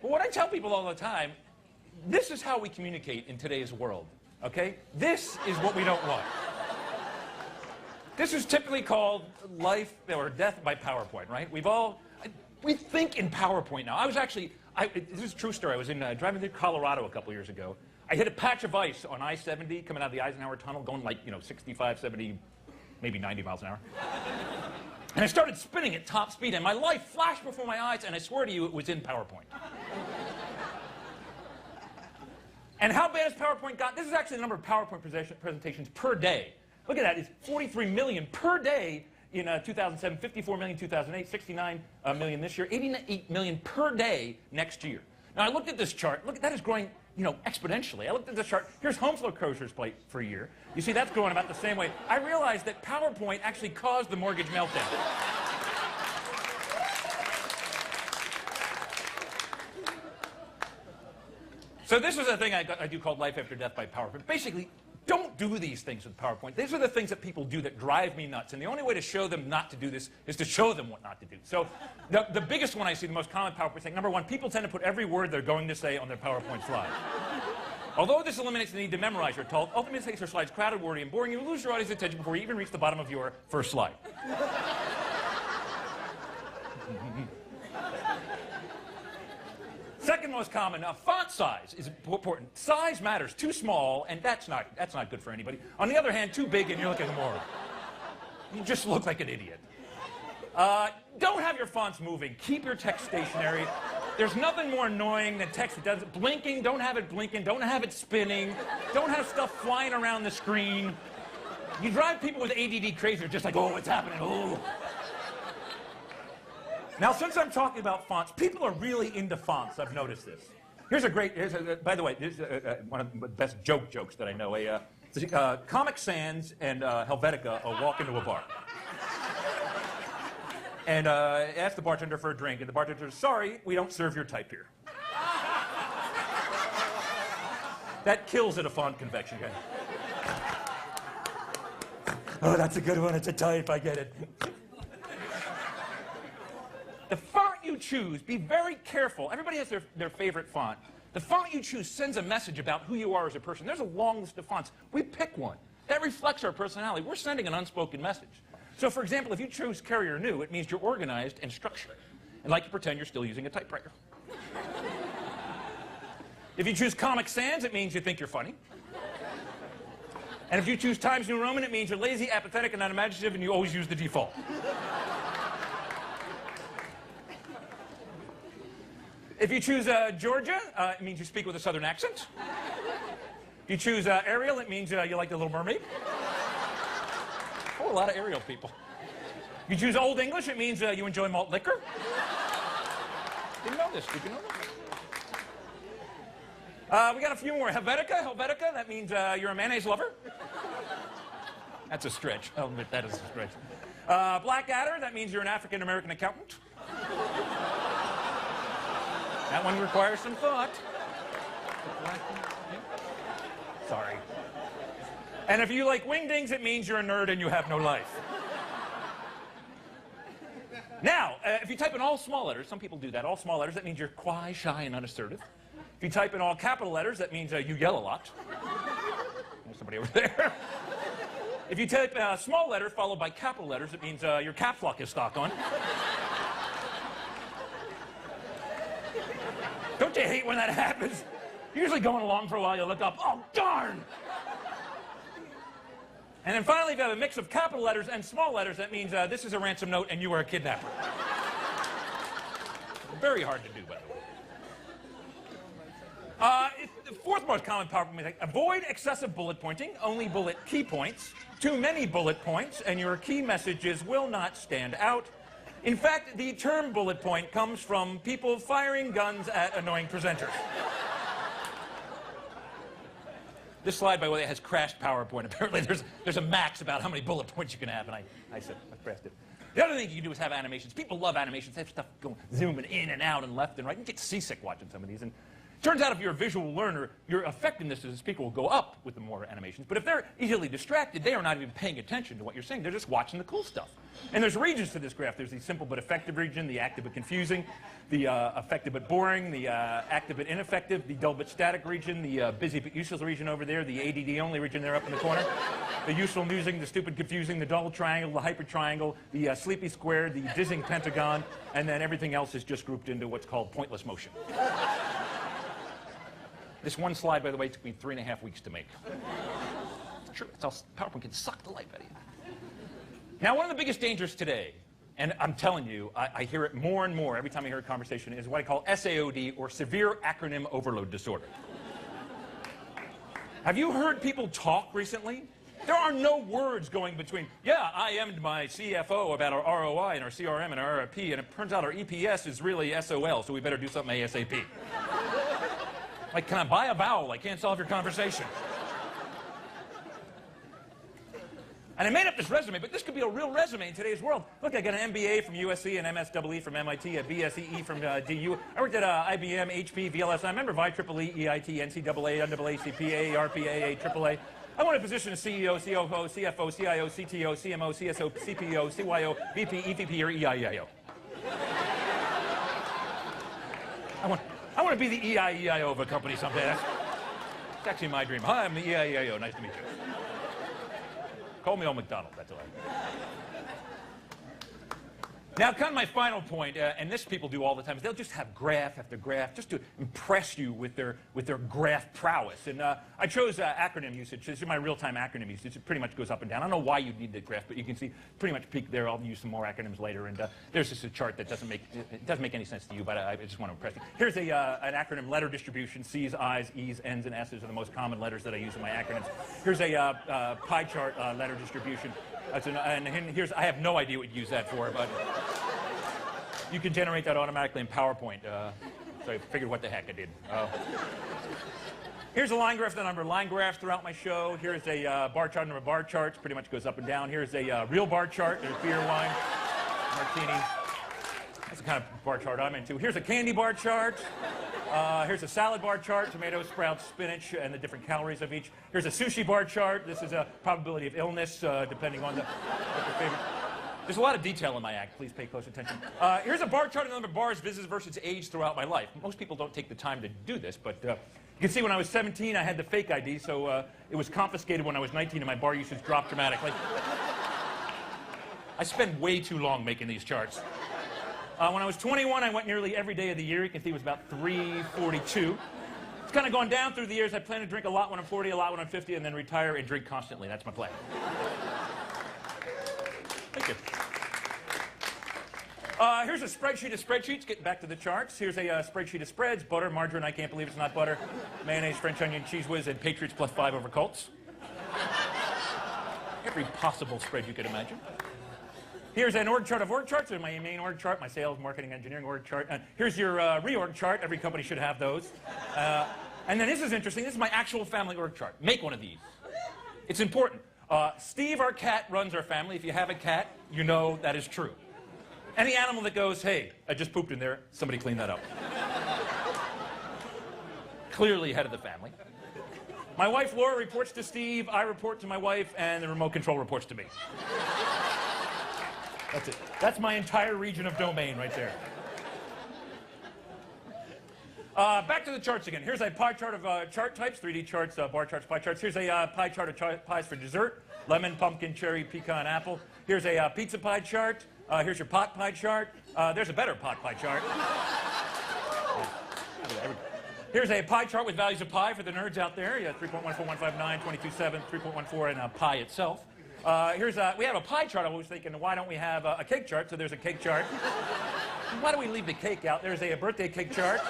But what I tell people all the time, this is how we communicate in today's world, okay? This is what we don't want. This is typically called life or death by PowerPoint, right? We think in PowerPoint now. This is a true story. I was driving through Colorado a couple years ago. I hit a patch of ice on I-70 coming out of the Eisenhower Tunnel, going like, 65, 70, maybe 90 miles an hour. And I started spinning at top speed, and my life flashed before my eyes, and I swear to you, it was in PowerPoint. And how bad has PowerPoint got? This is actually the number of PowerPoint presentations per day. Look at that. It's 43 million per day in 2007, 54 million 2008, 69 million this year, 88 million per day next year. Now, I looked at this chart. Look, that is growing, exponentially. I looked at this chart. Here's home foreclosures for a year. You see, that's growing about the same way. I realized that PowerPoint actually caused the mortgage meltdown. So this is a thing I do called life after death by PowerPoint. Basically, don't do these things with PowerPoint. These are the things that people do that drive me nuts. And the only way to show them not to do this is to show them what not to do. So the biggest one I see, the most common PowerPoint thing, number one, people tend to put every word they're going to say on their PowerPoint slide. Although this eliminates the need to memorize your talk, ultimately makes your slides crowded, wordy, and boring. You lose your audience attention before you even reach the bottom of your first slide. Second most common, font size is important. Size matters. Too small, and that's not good for anybody. On the other hand, too big, and you're looking moron. You just look like an idiot. Don't have your fonts moving. Keep your text stationary. There's nothing more annoying than text that doesn't blinking. Don't have it blinking. Don't have it spinning. Don't have stuff flying around the screen. You drive people with ADD crazy. They're just like, oh, what's happening? Oh. Now, since I'm talking about fonts, people are really into fonts. I've noticed this. By the way, here's one of the best jokes that I know. Comic Sans and Helvetica walk into a bar. And ask the bartender for a drink, and the bartender says, sorry, we don't serve your type here. That kills at a font convention, guys. Oh, that's a good one. It's a type. I get it. The font you choose, be very careful. Everybody has their favorite font. The font you choose sends a message about who you are as a person. There's a long list of fonts. We pick one. That reflects our personality. We're sending an unspoken message. So, for example, if you choose Carrier New, it means you're organized and structured, and like you pretend you're still using a typewriter. If you choose Comic Sans, it means you think you're funny. And if you choose Times New Roman, it means you're lazy, apathetic, and unimaginative, and you always use the default. If you choose Georgia, it means you speak with a southern accent. If you choose Ariel, it means you like The Little Mermaid. Oh, a lot of Ariel people. If you choose Old English, it means you enjoy malt liquor. Didn't know this. Did you know that? We got a few more. Helvetica, that means you're a mayonnaise lover. That's a stretch. I'll admit that is a stretch. Blackadder, that means you're an African-American accountant. That one requires some thought. Sorry. And if you like wingdings, it means you're a nerd and you have no life. Now, if you type in all small letters, some people do that, all small letters, that means you're quiet, shy, and unassertive. If you type in all capital letters, that means you yell a lot. There's somebody over there. If you type a small letter followed by capital letters, it means your caps lock is stock on. Don't you hate when that happens? You're usually going along for a while, you look up, oh, darn! And then finally, if you have a mix of capital letters and small letters, that means this is a ransom note and you are a kidnapper. Very hard to do, by the way. The fourth most common PowerPoint mistake, avoid excessive bullet pointing, only bullet key points, too many bullet points, and your key messages will not stand out. In fact, the term bullet point comes from people firing guns at annoying presenters. This slide, by the way, has crashed PowerPoint. Apparently, there's a max about how many bullet points you can have, and I said, I pressed it. The other thing you can do is have animations. People love animations. They have stuff going, zooming in and out and left and right. You get seasick watching some of these. And Turns out if you're a visual learner, your effectiveness as a speaker will go up with the more animations. But if they're easily distracted, they are not even paying attention to what you're saying. They're just watching the cool stuff. And there's regions to this graph. There's the simple but effective region, the active but confusing, the effective but boring, the active but ineffective, the dull but static region, the busy but useless region over there, the ADD only region there up in the corner, the useful amusing, the stupid confusing, the dull triangle, the hyper triangle, the sleepy square, the dizzying pentagon, and then everything else is just grouped into what's called pointless motion. This one slide, by the way, took me 3.5 weeks to make. It's true. It's how PowerPoint can suck the life out of you. Now, one of the biggest dangers today, and I'm telling you, I hear it more and more every time I hear a conversation, is what I call SAOD, or severe acronym overload disorder. Have you heard people talk recently? There are no words going between, yeah, I IM'd my CFO about our ROI and our CRM and our RRP, and it turns out our EPS is really SOL, so we better do something ASAP. Like, can I buy a vowel? I can't solve your conversation. And I made up this resume, but this could be a real resume in today's world. Look, I got an MBA from USC, an MSEE from MIT, a BSEE from DU. I worked at IBM, HP, VLSI. I remember IEEE, EIT, NCAA, NAACP, RPA, AAA. I wanted a position as CEO, COO, CFO, CIO, CTO, CMO, CSO, CPO, CYO, VP, EVP, or EIEIO. I want to be the EIEIO of a company someday. It's actually my dream. Hi, I'm the EIEIO. Nice to meet you. Call me old McDonald. That's all right. Now, kind of my final point, and this people do all the time, is they'll just have graph after graph just to impress you with their graph prowess. And I chose acronym usage. This is my real-time acronym usage. It pretty much goes up and down. I don't know why you'd need the graph, but you can see pretty much peak there. I'll use some more acronyms later. And there's just a chart that doesn't make any sense to you, but I just want to impress you. Here's an acronym letter distribution. C's, I's, E's, N's, and S's are the most common letters that I use in my acronyms. Here's a pie chart letter distribution. And here's, I have no idea what you use that for, but you can generate that automatically in PowerPoint. So I figured what the heck I did. Here's a line graph, the number of line graphs throughout my show. Here's a bar chart, number of bar charts, pretty much goes up and down. Here's a real bar chart. There's beer, wine, martini. That's the kind of bar chart I'm into. Here's a candy bar chart. Here's a salad bar chart, tomatoes, sprouts, spinach, and the different calories of each. Here's a sushi bar chart. This is a probability of illness, depending on what your favorite. There's a lot of detail in my act. Please pay close attention. Here's a bar chart of the number of bars, visits versus age throughout my life. Most people don't take the time to do this, but you can see when I was 17, I had the fake ID, so it was confiscated when I was 19, and my bar usage dropped dramatically. I spent way too long making these charts. When I was 21, I went nearly every day of the year. You can see it was about 342. It's kind of gone down through the years. I plan to drink a lot when I'm 40, a lot when I'm 50, and then retire and drink constantly. That's my plan. Thank you. Here's a spreadsheet of spreadsheets. Getting back to the charts. Here's a spreadsheet of spreads. Butter, margarine, I can't believe it's not butter. Mayonnaise, French onion, cheese whiz, and Patriots plus 5 over Colts. Every possible spread you could imagine. Here's an org chart of org charts. There's my main org chart, my sales, marketing, engineering org chart. Here's your reorg chart. Every company should have those. And then this is interesting. This is my actual family org chart. Make one of these. It's important. Steve, our cat, runs our family. If you have a cat, you know that is true. Any animal that goes, hey, I just pooped in there, somebody clean that up. Clearly head of the family. My wife, Laura, reports to Steve. I report to my wife, and the remote control reports to me. That's it. That's my entire region of domain right there. Back to the charts again. Here's a pie chart of chart types, 3D charts, bar charts, pie charts. Here's a pie chart of pies for dessert, lemon, pumpkin, cherry, pecan, apple. Here's a pizza pie chart. Here's your pot pie chart. There's a better pot pie chart. Here's a pie chart with values of pi for the nerds out there. Yeah, 3.14159, 22.7, 3.14, and pi itself. We have a pie chart. I was thinking, why don't we have a cake chart? So there's a cake chart. Why do we leave the cake out? There's a birthday cake chart.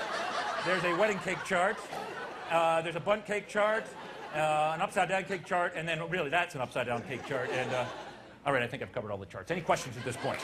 There's a wedding cake chart. There's a bundt cake chart, an upside-down cake chart, and then really that's an upside-down cake chart. And all right, I think I've covered all the charts. Any questions at this point?